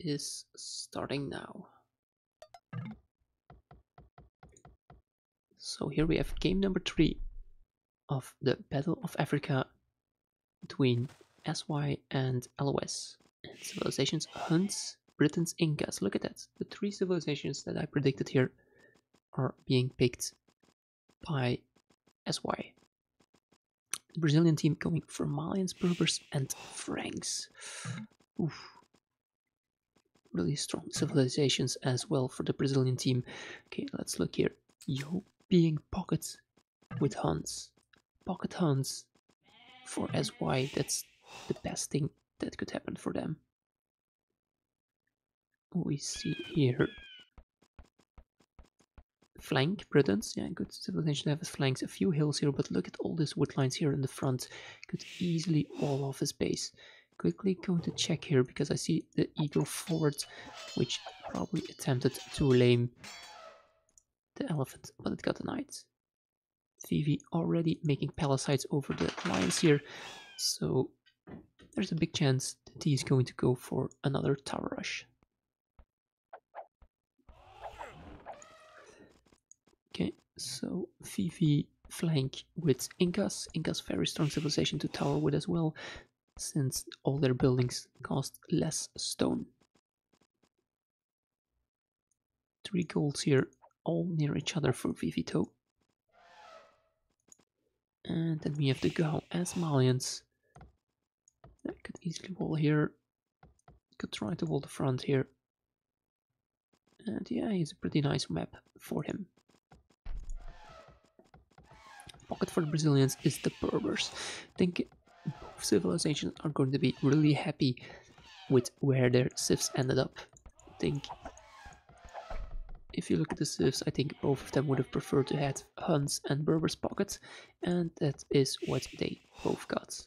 is starting now. So here we have game number 3 of the Battle of Africa between SY and LOS. And civilizations, Huns, Britons, Incas. Look at that. The 3 civilizations that I predicted here are being picked by SY. The Brazilian team going for Malians, Berbers, and Franks. Oof. Really strong civilizations as well for the Brazilian team. Okay, let's look here. Yo, being pocket with Huns. Pocket Huns for SY. That's the best thing that could happen for them. We see here flank Britons. Yeah, good civilization to have his flanks. A few hills here, but look at all these wood lines here in the front. Could easily wall off his base. Quickly going to check here because I see the eagle forward, which probably attempted to lame the elephant, but it got denied. Vivi already making palisades over the lions here, so there's a big chance that he's going to go for another tower rush. Okay, so Vivi flank with Incas. Incas very strong civilization to tower with as well, since all their buildings cost less stone. 3 golds here, all near each other for Vivito. And then we have the Gao as Malians. That could easily wall here. Could try to wall the front here. And yeah, it's a pretty nice map for him. Pocket for the Brazilians is the Berbers. I think both civilizations are going to be really happy with where their civs ended up. I think if you look at the civs, I think both of them would have preferred to have Huns and Berbers pockets, and that is what they both got.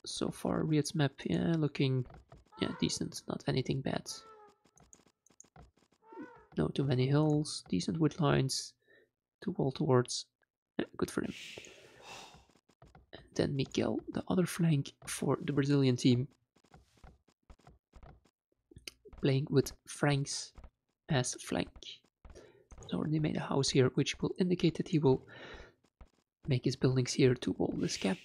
So far Riyadh's map, yeah, looking decent, not anything bad. No too many hills, decent wood lines to wall towards. Yeah, good for them. And then Miguel, the other flank for the Brazilian team, playing with Franks as flank. He's already made a house here, which will indicate that he will make his buildings here to wall this gap.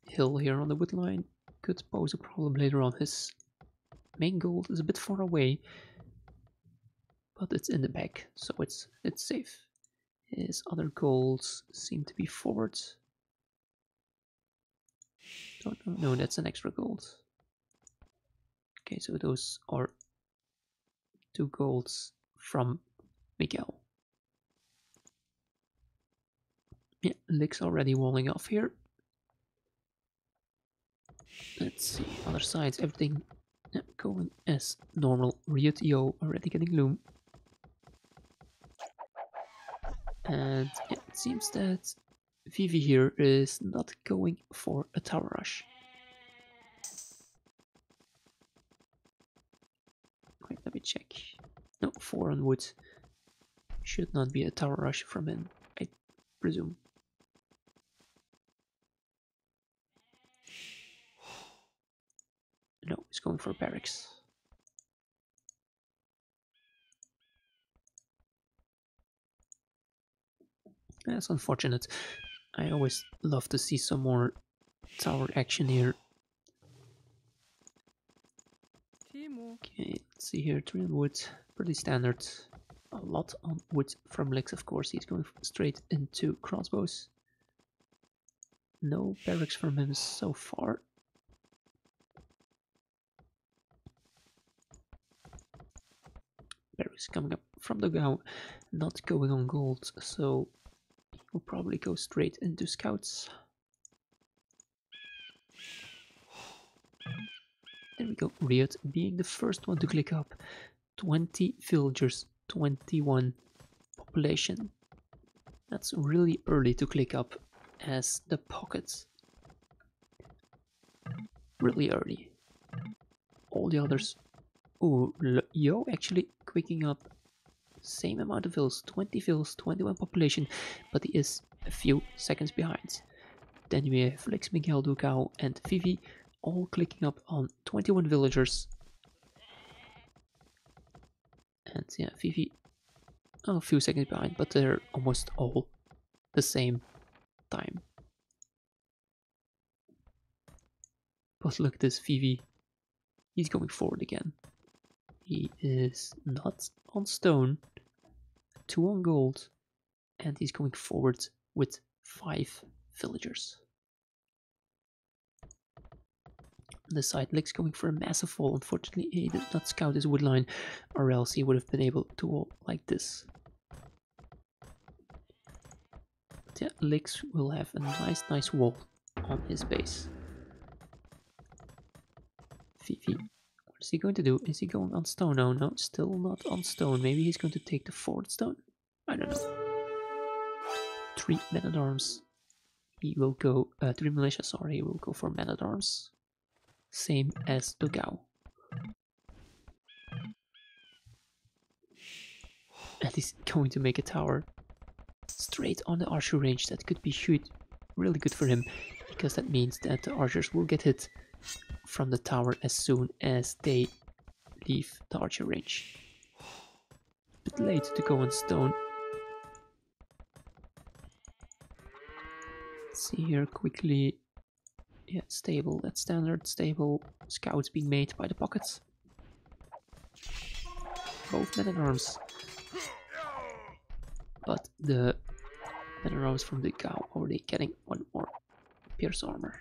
Hill here on the wood line could pose a problem later on. His main goal is a bit far away, but it's in the back, so it's safe. His other goals seem to be forwards. Oh, no, that's an extra gold. Okay, so those are 2 golds from Miguel. Yeah, Lick's already walling off here. Let's see, other sides, everything going as normal. Riyadh already getting loom. And yeah, it seems that Vivi here is not going for a tower rush. Wait, let me check. No, 4 on wood. Should not be a tower rush from him, I presume. No, he's going for barracks. That's unfortunate. I always love to see some more tower action here. Okay, let's see here, 3 on wood, pretty standard. A lot on wood from Lex, of course. He's going straight into crossbows. No barracks from him so far. Barracks coming up from the Gao, not going on gold, so he will probably go straight into scouts. There we go, Riyadh being the first one to click up. 20 villagers, 21 population. That's really early to click up as the pockets. Really early. All the others. Oh, Yo actually quicking up. Same amount of vills, 20 vills, 21 population, but he is a few seconds behind. Then we have Lex, Miguel, Ducao, and Vivi all clicking up on 21 villagers. And yeah, Vivi a few seconds behind, but they're almost all the same time. But look at this Vivi. He's going forward again. He is not on stone, 2 on gold, and he's going forward with 5 villagers. On the side, Lick's going for a massive wall. Unfortunately, he did not scout his wood line, or else he would have been able to wall like this. But yeah, Licks will have a nice wall on his base. Vivi, what is he going to do? Is he going on stone? Oh no, still not on stone. Maybe he's going to take the forward stone? I don't know. 3 men-at-arms. He will go, 3 militia, sorry, he will go for men-at-arms. Same as Dogao. And he's going to make a tower straight on the archer range. That could be really good for him, because that means that the archers will get hit from the tower as soon as they leave the archer range. A bit late to go on stone. Let's see here quickly. Yeah, stable, that's standard, stable. Scouts being made by the pockets. Both men-at-arms. But the men-at-arms from the cow already getting 1 more pierce armor.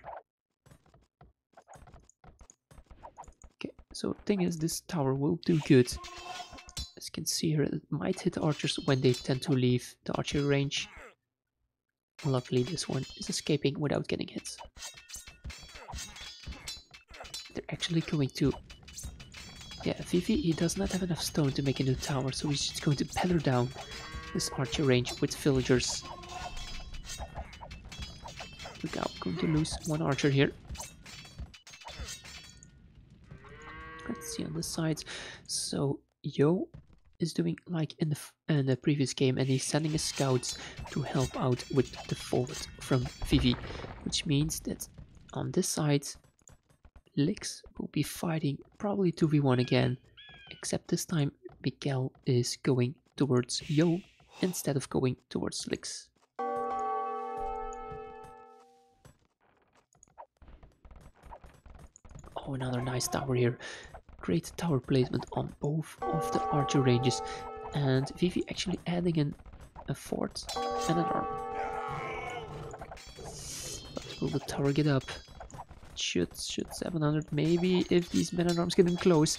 Okay, so the thing is, this tower will do good. As you can see here, it might hit archers when they tend to leave the archery range. Luckily, this one is escaping without getting hit. They're actually going to... Yeah, Vivi, he does not have enough stone to make a new tower, so he's just going to peddle down this archer range with villagers. Look out, going to lose 1 archer here. Let's see on the sides. So Yo is doing like in the previous game, and he's sending his scouts to help out with the forward from Vivi, which means that on this side Lix will be fighting probably 2v1 again, except this time Miguel is going towards Yo instead of going towards Lix. Oh, another nice tower here. Great tower placement on both of the archer ranges, and Vivi actually adding in a fort and an arm. But will the tower get up? Should 700 maybe, if these men-at-arms get in close.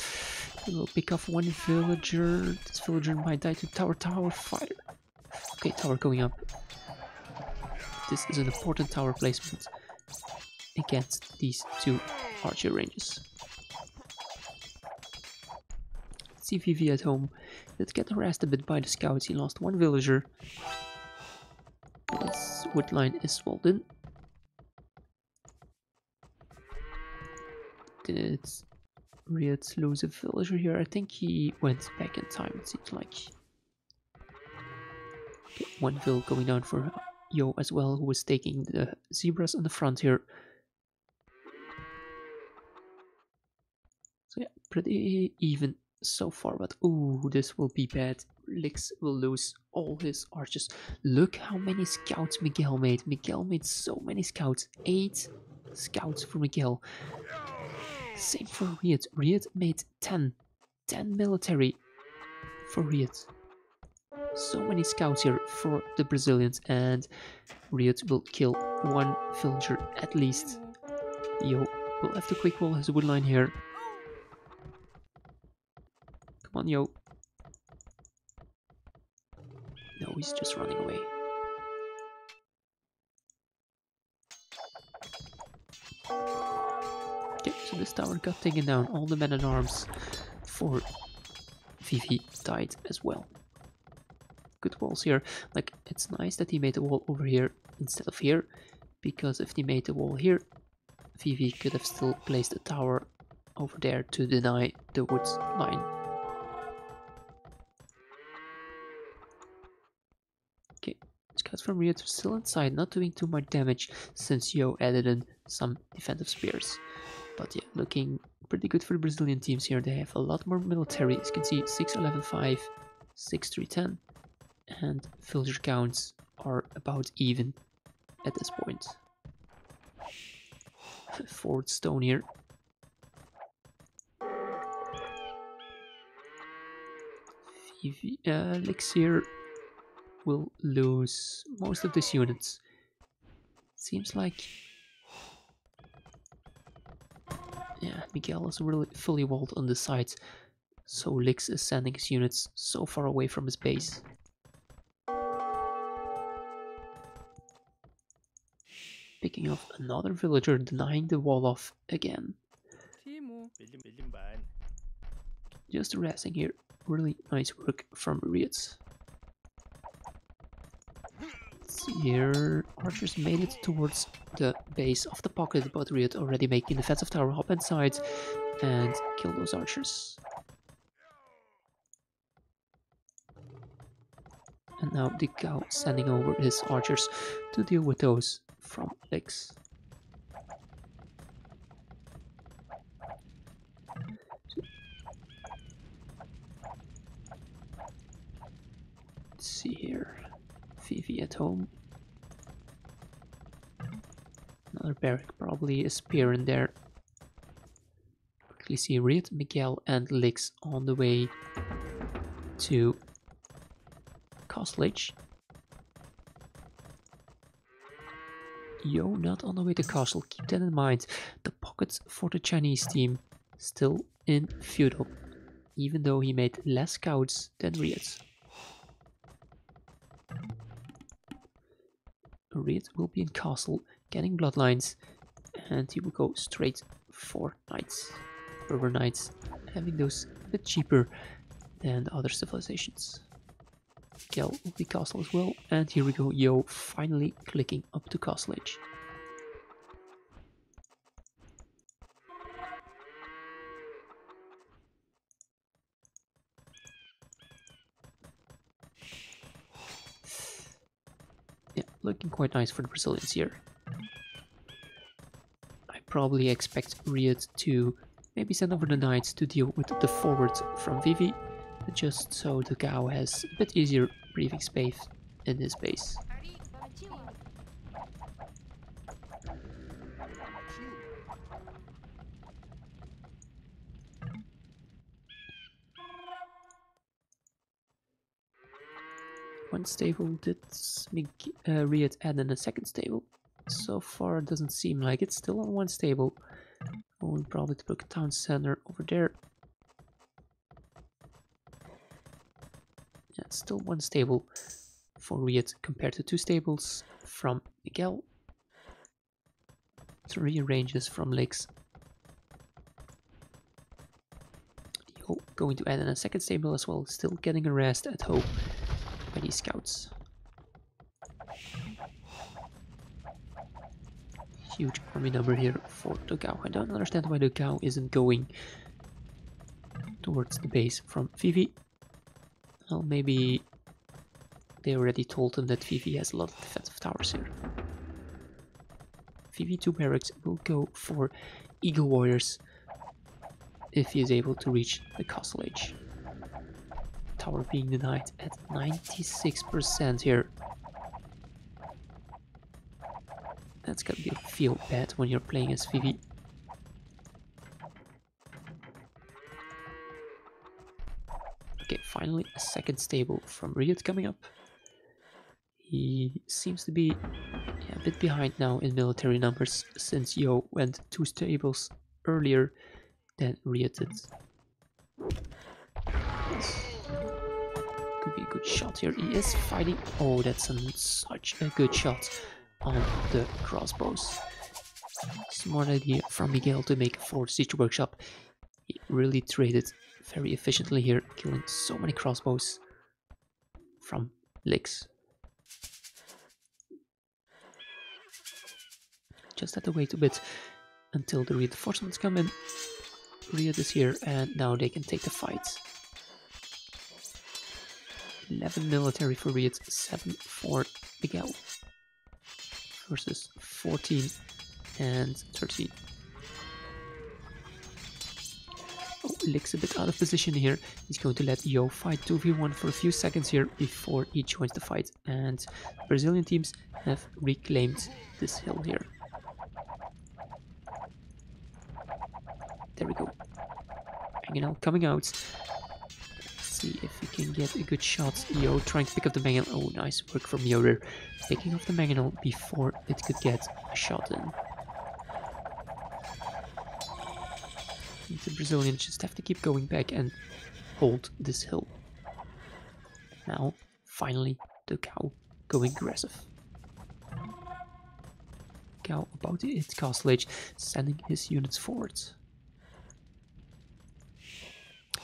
They will pick off 1 villager. This villager might die to tower fire. Okay, tower going up. This is an important tower placement against these 2 archer ranges. See Vivi at home. Let's get harassed a bit by the scouts. He lost 1 villager. His wood line is walled in. Did Riot lose a villager here? I think he went back in time, it seems like. Okay, 1 vill going down for Yo as well, who was taking the zebras in the front here. So yeah, pretty even so far, but ooh, this will be bad. Lix will lose all his archers. Look how many scouts Miguel made. Miguel made so many scouts. 8 scouts for Miguel. Same for Riot. Riot made 10 military for Riot. So many scouts here for the Brazilians, and Riot will kill 1 villager at least. Yo will have to quick wall his wood line here. Come on, Yo. No, he's just running away. Okay, so this tower got taken down. All the men-at-arms for Vivi died as well. Good walls here. Like, it's nice that he made a wall over here instead of here, because if he made a wall here, Vivi could have still placed a tower over there to deny the wood line. Okay, Scout from Riot still inside, not doing too much damage since Yo added in some defensive spears. But yeah, looking pretty good for the Brazilian teams here. They have a lot more military. As you can see, 6-11-5, 6-3-10, and villager counts are about even at this point. Forward stone here. Elixir will lose most of these units. Seems like, yeah, Miguel is really fully walled on the sides, so Lix is sending his units so far away from his base. Picking off another villager, denying the wall off again. Just harassing here. Really nice work from Riot. Here, archers made it towards the base of the pocket, but Riot already making defensive tower hop inside and kill those archers. And now the cow sending over his archers to deal with those from Lix. Let's see here. Vivi at home. Another barrack, probably a spear in there. Quickly see Riot, Miguel, and Lix on the way to Castle Edge. Yo, not on the way to Castle, keep that in mind. The pockets for the Chinese team still in feudal, even though he made less scouts than Riot. Riot will be in Castle, getting bloodlines, and he will go straight for knights. Berber knights, having those a bit cheaper than other civilizations. Miguel will be Castle as well, and here we go, Yo finally clicking up to Castle Edge. Yeah, looking quite nice for the Brazilians here. I probably expect Riot to maybe send over the knights to deal with the forward from Vivi, just so the cow has a bit easier breathing space in his base. One stable, did Riot add in a second stable? So far it doesn't seem like it's still on one stable. We'll probably put a town center over there. Yeah, still one stable for Riot compared to two stables from Miguel. 3 ranges from Lix. Yo, going to add in a second stable as well, still getting a rest at home by these scouts. Huge army number here for the cow. I don't understand why the cow isn't going towards the base from Vivi. Well, maybe they already told him that Vivi has a lot of defensive towers here. Vivi 2 barracks will go for Eagle Warriors if he is able to reach the Castle Edge. Tower being denied at 96% here. That's gotta feel bad when you're playing as Vivi. Okay, finally a second stable from Riot coming up. He seems to be a bit behind now in military numbers since Yo went 2 stables earlier than Riot did. Could be a good shot here. He is fighting. Oh, that's such a good shot on the crossbows. Smart idea from Miguel to make a forward siege workshop. He really traded very efficiently here, killing so many crossbows from Lix. Just had to wait a bit until the reinforcements come in. Riot is here and now they can take the fight. 11 military for Riot, 7 for Miguel versus 14 and 13. Oh, Lick's a bit out of position here. He's going to let Yo fight 2v1 for a few seconds here before he joins the fight. And Brazilian teams have reclaimed this hill here. There we go. Mangonel coming out. Let's see if we can get a good shot. Yo trying to pick up the Mangonel. Oh, nice work from Yo there. Picking up the Mangonel before it could get a shot in. The Brazilians just have to keep going back and hold this hill. Now, finally, the cow going aggressive. Cow about to hit Castle Age, sending his units forward.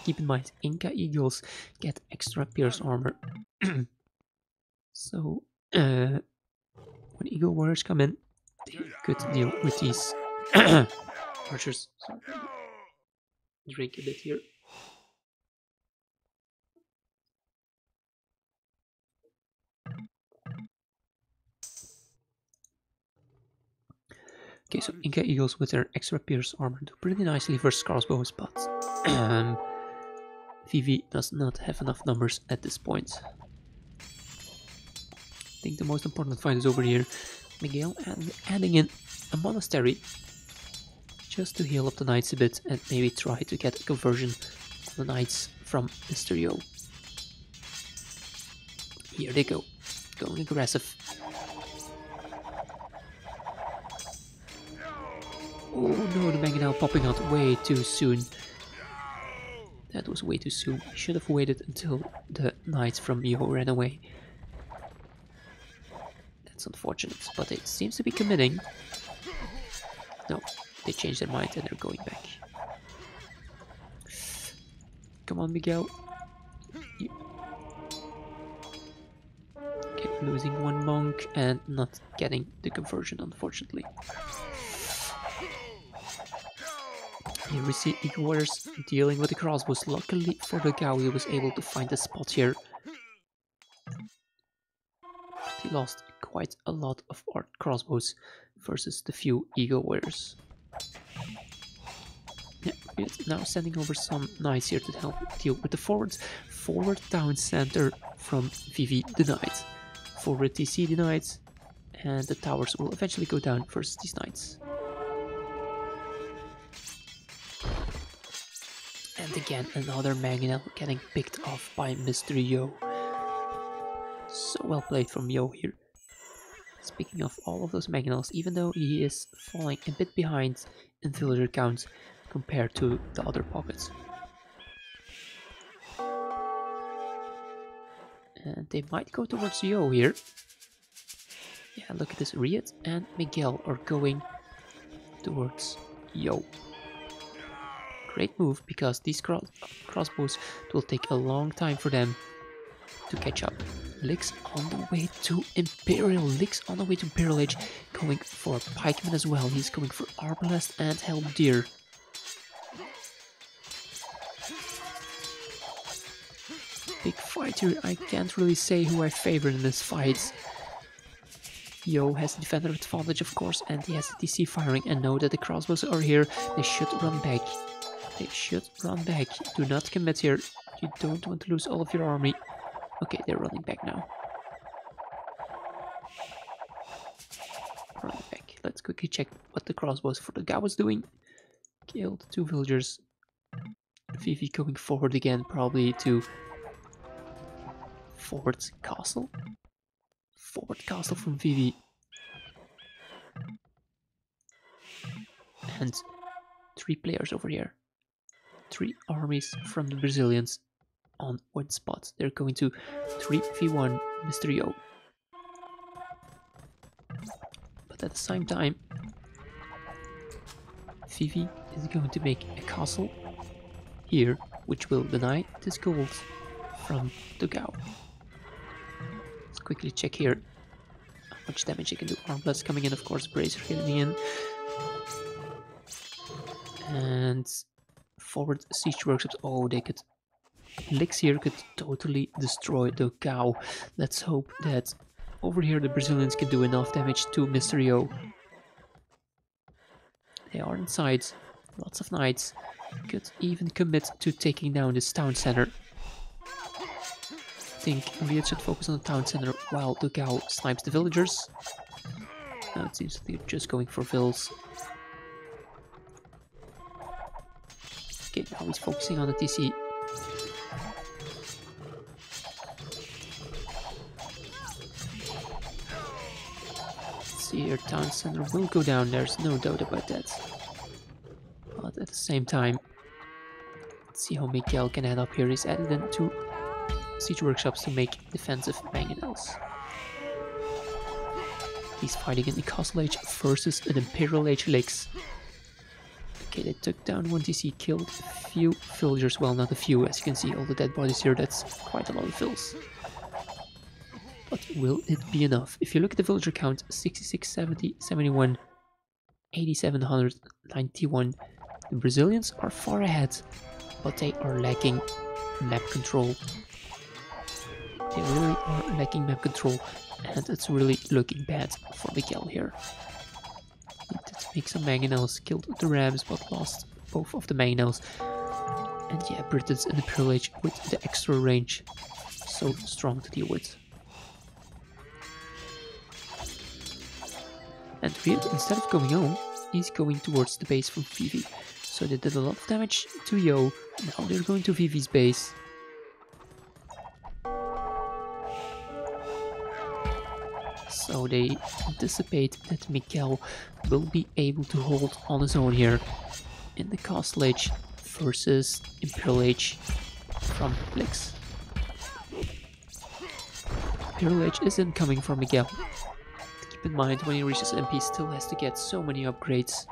Keep in mind, Inca Eagles get extra pierce armor. So, when Eagle Warriors come in, they could deal with these archers. Sorry. Drink a bit here. Okay, so Inca Eagles with their extra pierce armor do pretty nicely versus crossbows, but VV does not have enough numbers at this point. I think the most important fight is over here. Miguel adding in a monastery just to heal up the knights a bit and maybe try to get a conversion on the knights from Mysterio. Here they go, going aggressive. Oh no, the Mangonel popping out way too soon. That was way too soon. I should have waited until the knights from Yo ran away. That's unfortunate, but it seems to be committing. No, they changed their mind and they're going back. Come on, Miguel. Okay, losing one monk and not getting the conversion, unfortunately. Here we see Eagle Warriors dealing with the crossbows. Luckily for the Gao, he was able to find a spot here. He lost quite a lot of our crossbows versus the few Eagle Warriors. Yeah, we're now sending over some knights here to help deal with the forwards. Forward town center from VV denied. Forward TC denied. And the towers will eventually go down versus these knights. And again, another Mangonel getting picked off by Mr. Yo. So well played from Yo here. Speaking of all of those Mangonels, even though he is falling a bit behind in villager count compared to the other pockets. And they might go towards Yo here. Yeah, look at this. Riot and Miguel are going towards Yo. Great move, because these crossbows, it will take a long time for them to catch up. Lick's on the way to Imperial. Lick's on the way to Imperial Age, going for Pikeman as well. He's going for Arbalest and Halberdier. Big fight here. I can't really say who I favor in this fight. Yo has the defender advantage, of course, and he has the DC firing. And know that the crossbows are here. They should run back. They should run back. Do not commit here. You don't want to lose all of your army. Okay, they're running back now. Running back. Let's quickly check what the crossbows for the Gao was doing. Killed 2 villagers. Vivi going forward again, probably to forward castle. Forward castle from Vivi. And 3 players over here. 3 armies from the Brazilians on one spot. They're going to 3v1 Mr. Yo. But at the same time, Vivi is going to make a castle here, which will deny this gold from the Gao. Let's quickly check here how much damage it can do. Armblast coming in, of course, Bracer getting in. And forward siege workshops. Oh, they could. Licks here could totally destroy the Gao. Let's hope that over here the Brazilians can do enough damage to Mr. Yo. They are inside. Lots of knights. Could even commit to taking down this town center. I think Riyadh should focus on the town center while the Gao snipes the villagers. Now it seems they're just going for vills. Okay, now he's focusing on the TC. Let's see here, town center will go down, there's no doubt about that. But at the same time, let's see how Miguel can head up here. He's added in 2 siege workshops to make defensive mangonels. He's fighting in the Castle Age versus an Imperial Age Licks. Okay, they took down 1 TC, killed a few villagers. Well, not a few, as you can see, all the dead bodies here, that's quite a lot of vills. But will it be enough? If you look at the villager count, 66, 70, 71, 8791. The Brazilians are far ahead, but they are lacking map control. They really are lacking map control, and it's really looking bad for Miguel here. He did make some mangonels, killed the rams, but lost both of the mangonels. And yeah, Britons in the Imperial Age with the extra range, so strong to deal with. And Riyadh, instead of going home, he's going towards the base from Vivi. So they did a lot of damage to Yo, now they're going to Vivi's base. So they anticipate that Miguel will be able to hold on his own here in the Castle Age versus Imperial Age from Blix. Imperial Age is incoming for Miguel. Keep in mind, when he reaches MP, he still has to get so many upgrades.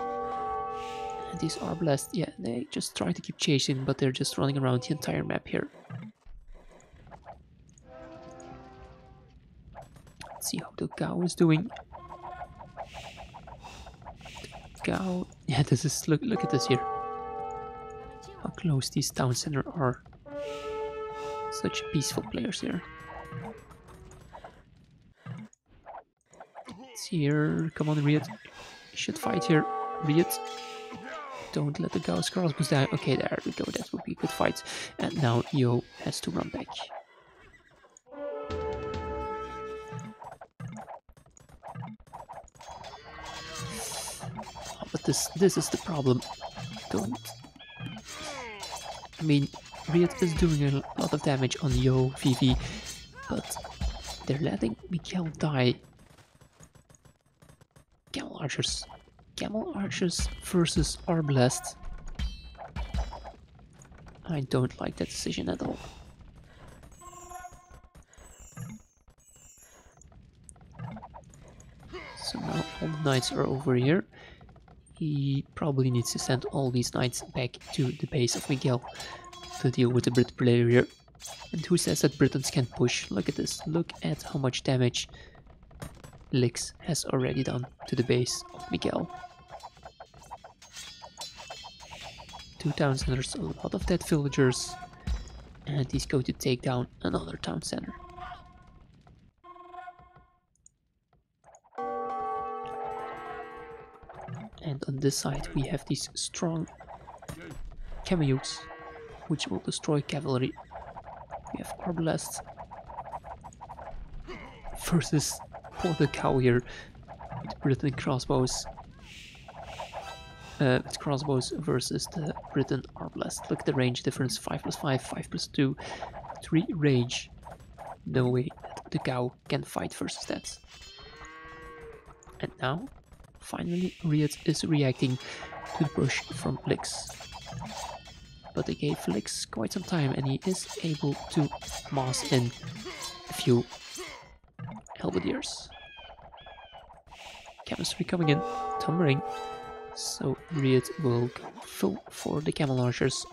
And these Arbalest, yeah, they just try to keep chasing, but they're just running around the entire map here. Let's see how the Gao is doing. Gao, yeah, this is, look at this here. How close these town center are. Such peaceful players here. Let's see here, come on Riyadh. You should fight here, Riyadh. Don't let the Gao's crossbows die. Okay, there we go, that would be a good fight. And now Yo has to run back. But this is the problem. I mean, Riyadh is doing a lot of damage on Yo, Vivi, but they're letting Miguel die. Camel Archers. Camel Archers versus Arbalest. I don't like that decision at all. So now all the knights are over here. He probably needs to send all these knights back to the base of Miguel to deal with the Brit player here. And who says that Britons can push? Look at this. Look at how much damage Lix has already done to the base of Miguel. 2 town centers, a lot of dead villagers, and he's going to take down another town center. And on this side we have these strong Kameyuks, which will destroy cavalry. We have Arbalest versus Porta Cow here with Briton crossbows. It's crossbows versus the Briton Arbalest. Look at the range difference, 5 plus 5, 5 plus 2, 3 range. No way that the cow can fight versus that. And now, finally, Riyadh is reacting to the push from Lix. But they gave Lix quite some time and he is able to mass in a few halberdiers. Chemistry coming in, tumbling. So Riyadh will go full for the Camel Archers.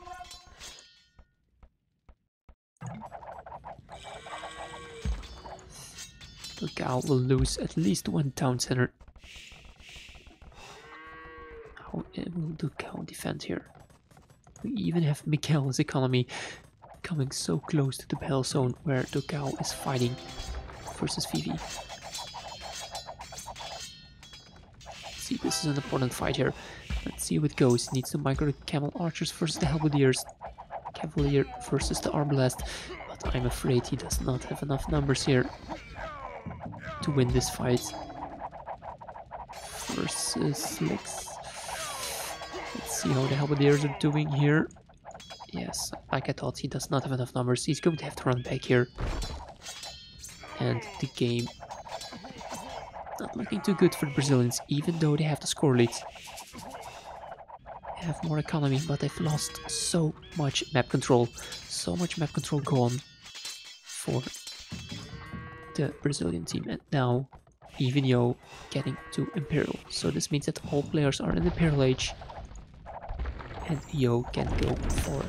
The Gal will lose at least 1 town center. How will the Gal defend here? We even have Miguel's economy coming so close to the battle zone where the Gao is fighting versus Vivi. See, this is an important fight here. Let's see how it goes. Needs to micro the camel archers versus the halberdiers. Cavalier versus the arbalest. But I'm afraid he does not have enough numbers here to win this fight. Versus Lix. Let's see how the halberdiers are doing here. Yes, like I thought, he does not have enough numbers. He's going to have to run back here. And the game not looking too good for the Brazilians, even though they have the score lead. They have more economy, but they've lost so much map control. So much map control gone for the Brazilian team. And now, even Yo getting to Imperial. So this means that all players are in Imperial Age. And Yo can go for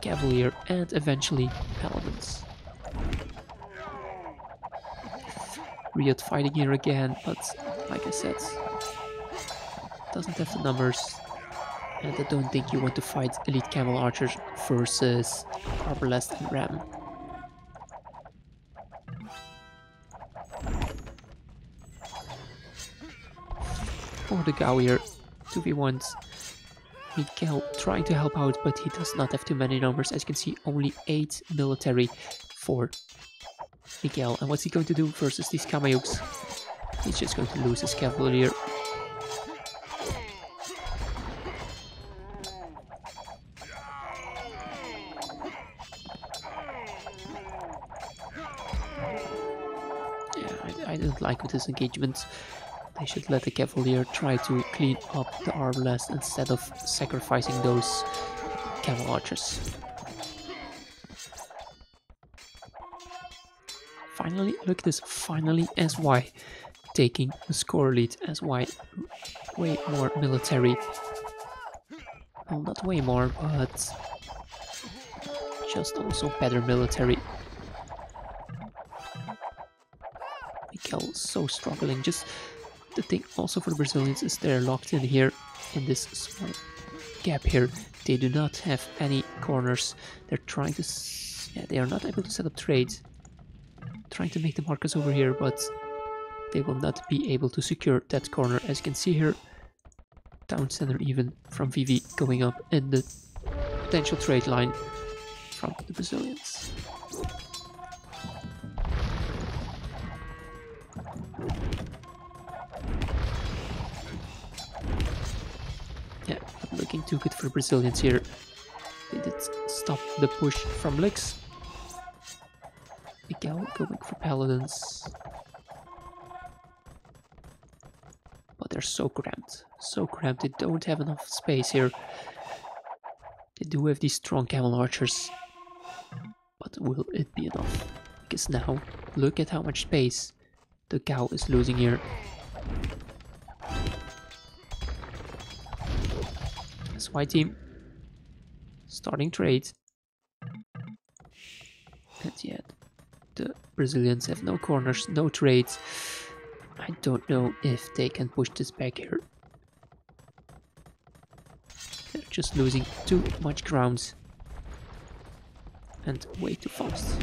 Cavalier and eventually Paladins. Riot fighting here again, but like I said, doesn't have the numbers. And I don't think you want to fight Elite Camel Archers versus Arbalest and Ram. For the Gao here, 2v1s. Miguel trying to help out, but he does not have too many numbers. As you can see, only 8 military for Miguel. And what's he going to do versus these Kamayuks? He's just going to lose his Cavalier. Yeah, I didn't like with this engagement. They should let the Cavalier try to clean up the Arbalest instead of sacrificing those Camel Archers. Finally, look at this, finally SY taking the score lead. SY way more military. Well, not way more, but just also better military. Miguel so struggling. Just the thing also for the Brazilians is they're locked in here in this small gap here. They do not have any corners. They're trying to... yeah, they are not able to set up trades. Trying to make the markers over here, but they will not be able to secure that corner. As you can see here, town center even from Vivi going up in the potential trade line from the Brazilians. Yeah, not looking too good for the Brazilians here. They did stop the push from Lix. Miguel going for Paladins. But they're so cramped. So cramped, they don't have enough space here. They do have these strong Camel Archers. But will it be enough? Because now, look at how much space the Gao is losing here. SY team starting trade. And yet the Brazilians have no corners, no trades. I don't know if they can push this back here. They're just losing too much ground. And way too fast.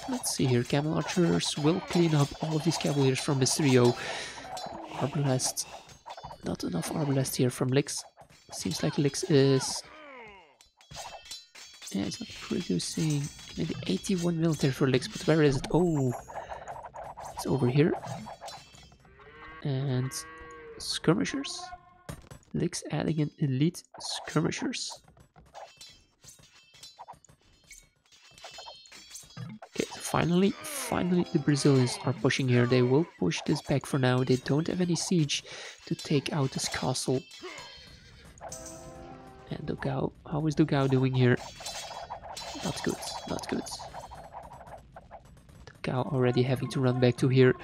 Let's see here, Camel Archers will clean up all of these Cavaliers from Mysterio. Arbalest, not enough Arbalest here from Lix. Seems like Lix is... yeah, it's not producing maybe 81 military for Lix, but where is it? Oh, it's over here. And skirmishers. Lix adding in elite skirmishers. Okay, so finally the Brazilians are pushing here. They will push this back for now. They don't have any siege to take out this castle. And the Gao, how is the Gao doing here? Not good, not good. The Gao already having to run back to here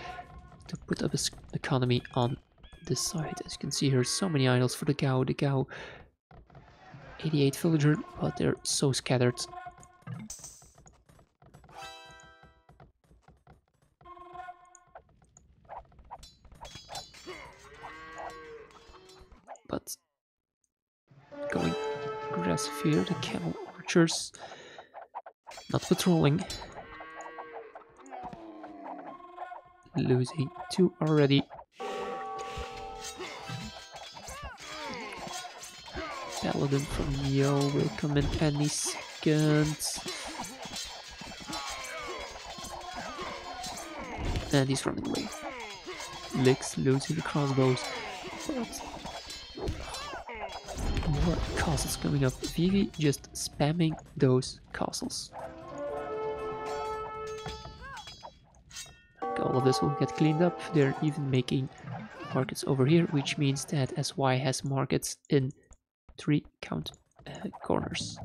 to put up his economy on this side. As you can see here, so many idols for the Gao. The Gao, 88 villager, but they're so scattered. But going aggressive here. The camel archers not patrolling. Losing 2 already. Paladin from Neo will come in any second. And he's running away. Lix losing the crossbows. But more castles coming up. Vivi just spamming those castles. All of this will get cleaned up. They're even making markets over here, which means that SY has markets in 3 corners.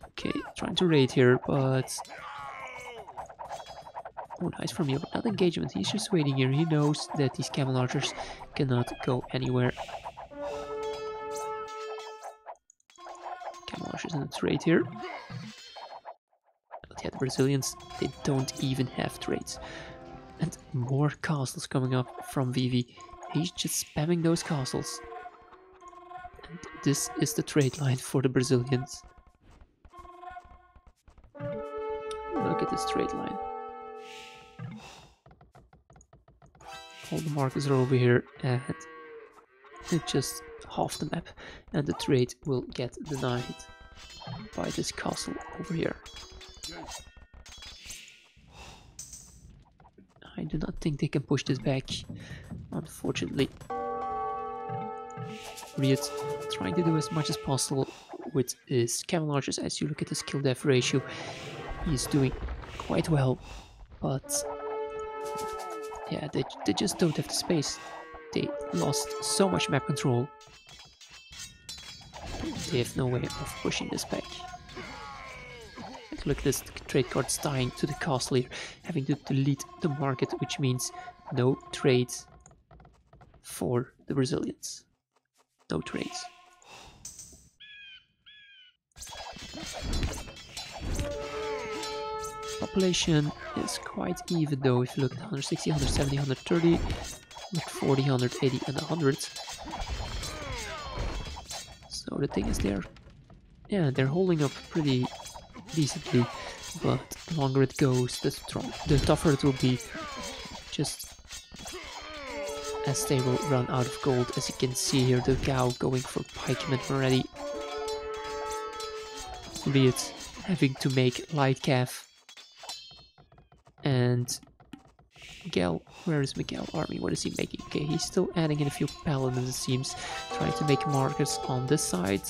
Okay, trying to raid here, but oh, nice from you. Not engagement. He's just waiting here. He knows that these camel archers cannot go anywhere. Camel archers in the trade here. But yeah, the Brazilians, they don't even have trades. And more castles coming up from Vivi. He's just spamming those castles. And this is the trade line for the Brazilians. Look at this trade line. All the markers are over here, and it's just half the map, and the trade will get denied by this castle over here. I do not think they can push this back, unfortunately. Riot trying to do as much as possible with his camel archers. As you look at his kill death ratio, he's doing quite well, but yeah, they just don't have the space. They lost so much map control. They have no way of pushing this back. Look at this, the trade cards dying to the castle here, having to delete the market, which means no trades for the Brazilians. No trades. Population is quite even though, if you look at 160, 170, 130, 140, 180 and 100. So the thing is they're holding up pretty decently, but the longer it goes, the tougher it will be. Just as they will run out of gold. As you can see here, the cow going for pikemen already. Riot having to make light calf. And Miguel, where is Miguel army? What is he making? Okay, he's still adding in a few paladins, it seems, trying to make markers on this side.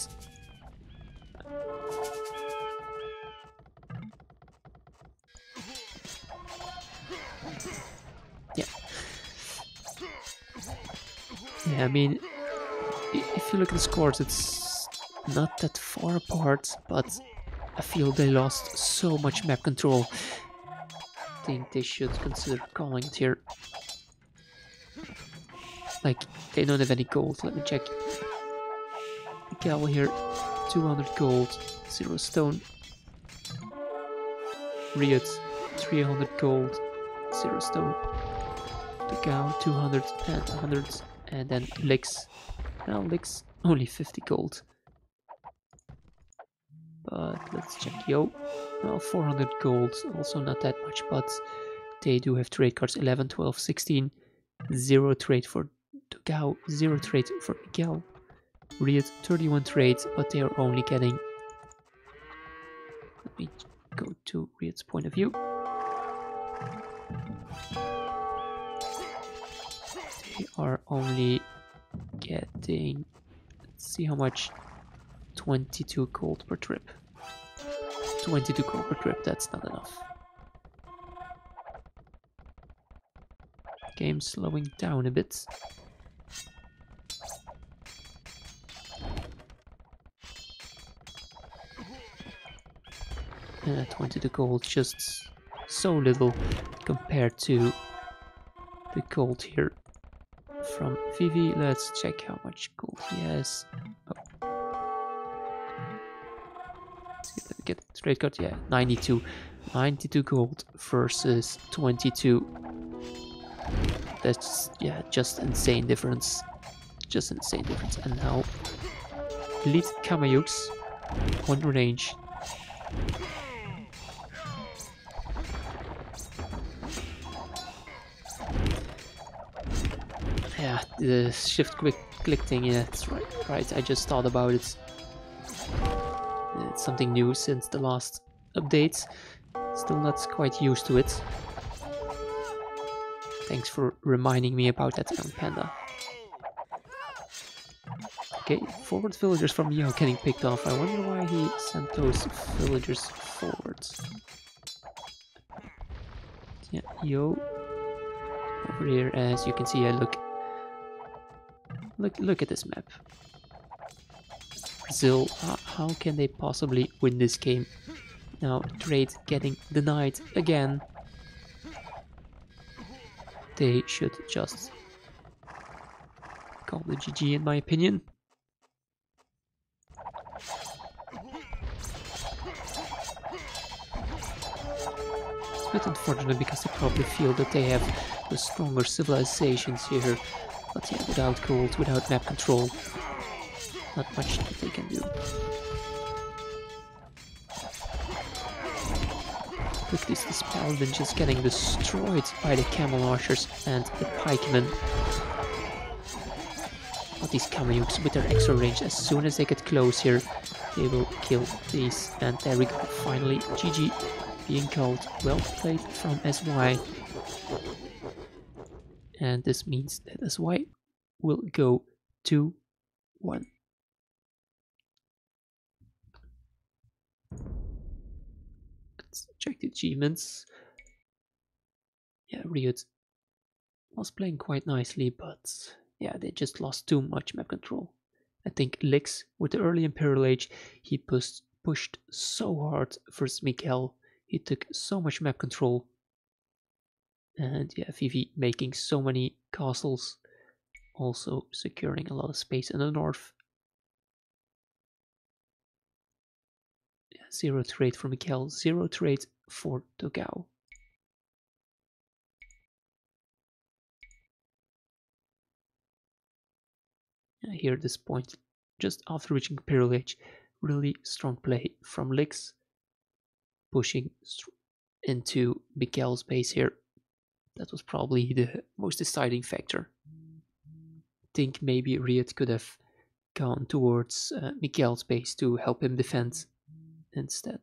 Yeah, I mean, if you look at the scores, it's not that far apart, but I feel they lost so much map control. I think they should consider calling it here. Like, they don't have any gold. Let me check. Miguel here, 200 gold, 0 stone. Riot, 300 gold, 0 stone. The cow, 200 and 100. And then Lix. Now Lix, only 50 gold. But let's check Yo. Well, 400 gold, also not that much, but they do have trade cards 11, 12, 16. 0 trade for Dugao, 0 trade for Miguel. Riot, 31 trades, but they are only getting... Let me go to Riot's point of view. They are only getting, let's see how much, 22 gold per trip. 22 gold per trip, that's not enough. Game's slowing down a bit. And 22 gold, just so little compared to the gold here from Vivi. Let's check how much gold he has. Oh. Let me get the trade card. Yeah, 92. 92 gold versus 22. That's, yeah, just insane difference. Just insane difference. And now Elite Kamayuks on range. Yeah, the shift click thing, yeah, that's right, I just thought about it. It's something new since the last update. Still not quite used to it. Thanks for reminding me about that, young panda. Okay, forward villagers from Yo getting picked off. I wonder why he sent those villagers forwards. Yeah, Yo over here, as you can see. Look at this map. Brazil, how can they possibly win this game? Now trade getting denied again. They should just call the GG, in my opinion. It's a bit unfortunate because they probably feel that they have the stronger civilizations here. But yeah, without gold, without map control, not much that they can do. Look, this paladin just getting destroyed by the camel archers and the pikemen. But these Kamayuks with their extra range, as soon as they get close here, they will kill these. And there we go, finally GG being called. Well played from SY. And this means that SY will go 2-1. Let's check the achievements. Yeah, Riot was playing quite nicely, but yeah, they just lost too much map control. I think Lix, with the early Imperial Age, he pushed so hard versus Miguel. He took so much map control. And yeah, Vivi making so many castles, also securing a lot of space in the north. Yeah, 0 trade for Miguel, 0 trade for Togao. Here at this point, just after reaching Imperial Age, really strong play from Lix, pushing into Miguel's base here. That was probably the most deciding factor. I think maybe Riot could have gone towards Miguel's base to help him defend instead.